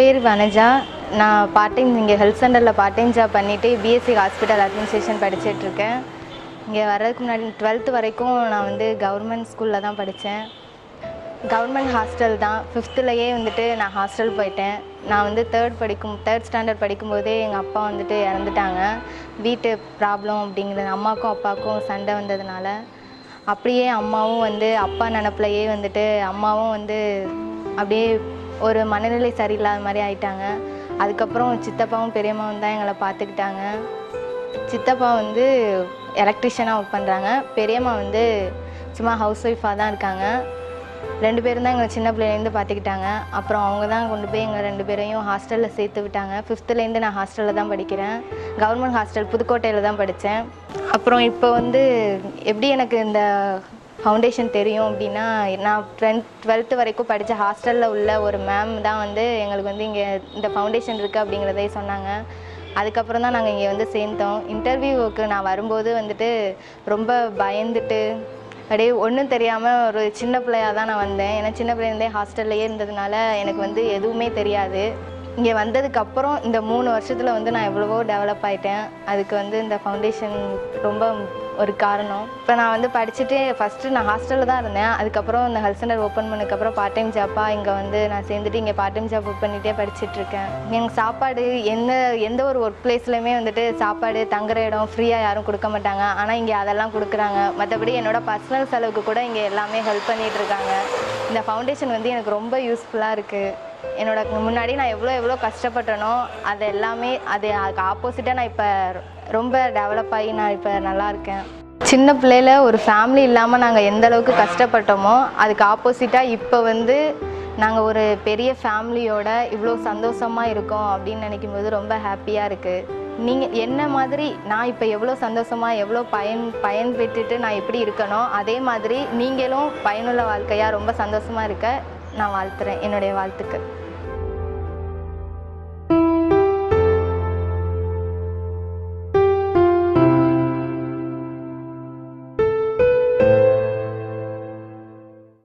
பேர் வனஜா. நான் part time இங்கே ஹெல்த் சென்டரில் பார்ட் டைம் ஜாப் பண்ணிவிட்டு பிஎஸ்சி ஹாஸ்பிட்டல் அட்மினிஸ்ட்ரேஷன் படிச்சிட்ருக்கேன். இங்கே வர்றதுக்கு முன்னாடி 12th வரைக்கும் நான் வந்து கவர்மெண்ட் ஸ்கூலில் தான் படித்தேன். கவர்மெண்ட் ஹாஸ்டல் தான். 5thலேயே வந்துட்டு நான் ஹாஸ்டல் போயிட்டேன். நான் வந்து 3rd ஸ்டாண்டர்ட் படிக்கும்போதே எங்கள் அப்பா வந்துட்டு இறந்துட்டாங்க. வீட்டு ப்ராப்ளம் அப்படிங்கிறது அம்மாவுக்கும் அப்பாவுக்கும் சண்டை வந்ததுனால அப்படியே அம்மாவும் வந்து அப்பா நினப்புலையே வந்துட்டு அம்மாவும் வந்து அப்படியே ஒரு மனநிலை சரியில்லாத மாதிரி ஆயிட்டாங்க. அதுக்கப்புறம் சித்தப்பாவும் பெரியம்மாவும் தான் எங்களை பார்த்துக்கிட்டாங்க. சித்தப்பா வந்து எலக்ட்ரிஷியனாக ஒர்க் பண்ணுறாங்க. பெரியம்மா வந்து சும்மா ஹவுஸ் ஒய்ஃபாக தான் இருக்காங்க. 2 பேரும் தான் எங்களை சின்ன பிள்ளைலேருந்து பார்த்துக்கிட்டாங்க. அப்புறம் அவங்க தான் கொண்டு போய் எங்கள் 2 பேரையும் ஹாஸ்டலில் சேர்த்து விட்டாங்க. 5thலேருந்து நான் ஹாஸ்டலில் தான் படிக்கிறேன். கவர்மெண்ட் ஹாஸ்டல் புதுக்கோட்டையில் தான் படித்தேன். அப்புறம் இப்போ வந்து எப்படி எனக்கு இந்த ஃபவுண்டேஷன் தெரியும் அப்படின்னா, நான் 12th வரைக்கும் படித்த ஹாஸ்டலில் உள்ள ஒரு மேம் தான் வந்து எங்களுக்கு வந்து இங்கே இந்த ஃபவுண்டேஷன் இருக்குது அப்படிங்கிறதே சொன்னாங்க. அதுக்கப்புறம் தான் நாங்கள் இங்கே வந்து சேர்ந்தோம். இன்டர்வியூவுக்கு நான் வரும்போது வந்துட்டு ரொம்ப பயந்துட்டு அப்படியே ஒன்றும் தெரியாமல் ஒரு சின்ன பிள்ளையாக தான் நான் வந்தேன். ஏன்னா சின்ன பிள்ளைலேருந்தே ஹாஸ்டல்லையே இருந்ததுனால எனக்கு வந்து எதுவுமே தெரியாது. இங்கே வந்ததுக்கப்புறம் இந்த 3 வருஷத்தில் வந்து நான் எவ்வளவோ டெவலப் ஆகிட்டேன். அதுக்கு வந்து இந்த ஃபவுண்டேஷன் ரொம்ப ஒரு காரணம். இப்போ நான் வந்து படிச்சுட்டு ஃபஸ்ட்டு நான் ஹாஸ்டலில் தான் இருந்தேன். அதுக்கப்புறம் இந்த ஹெல்த் சென்டர் ஓப்பன் பண்ணதுக்கப்புறம் பார்ட் டைம் ஜாப்பாக இங்கே வந்து நான் சேர்ந்துட்டு இங்கே பார்ட் டைம் ஜாப் ஒர்க் பண்ணிகிட்டே படிச்சுட்ருக்கேன். எனக்கு சாப்பாடு எந்த ஒரு ஒர்க் பிளேஸ்லையுமே வந்துட்டு சாப்பாடு தங்குற இடம் ஃப்ரீயாக யாரும் கொடுக்க மாட்டாங்க. ஆனால் இங்கே அதெல்லாம் கொடுக்குறாங்க. மற்றபடி என்னோடய பர்சனல் செலவுக்கு கூட இங்கே எல்லாமே ஹெல்ப் பண்ணிகிட்ருக்காங்க. இந்த ஃபவுண்டேஷன் வந்து எனக்கு ரொம்ப யூஸ்ஃபுல்லாக இருக்குது. முன்னாடி நான் எவ்வளோ கஷ்டப்பட்டனோ அது எல்லாமே அதுக்கு ஆப்போசிட்டாக நான் இப்போ ரொம்ப டெவலப் ஆகி நான் இப்போ நல்லா இருக்கேன். சின்ன பிள்ளையில் ஒரு ஃபேமிலி இல்லாமல் நாங்கள் எந்த அளவுக்கு கஷ்டப்பட்டோமோ அதுக்கு ஆப்போசிட்டாக இப்போ வந்து நாங்கள் ஒரு பெரிய ஃபேமிலியோட இவ்வளோ சந்தோஷமாக இருக்கோம் அப்படின்னு நினைக்கும்போது ரொம்ப ஹாப்பியாக இருக்குது. நீங்கள் என்ன மாதிரி நான் இப்போ எவ்வளோ சந்தோஷமாக எவ்வளோ பயன் பெற்றுட்டு நான் எப்படி இருக்கனோ அதே மாதிரி நீங்களும் பயனுள்ள வாழ்க்கையாக ரொம்ப சந்தோஷமாக இருக்க நான் வாழ்த்துறேன். என்னுடைய வாழ்த்துக்கள்.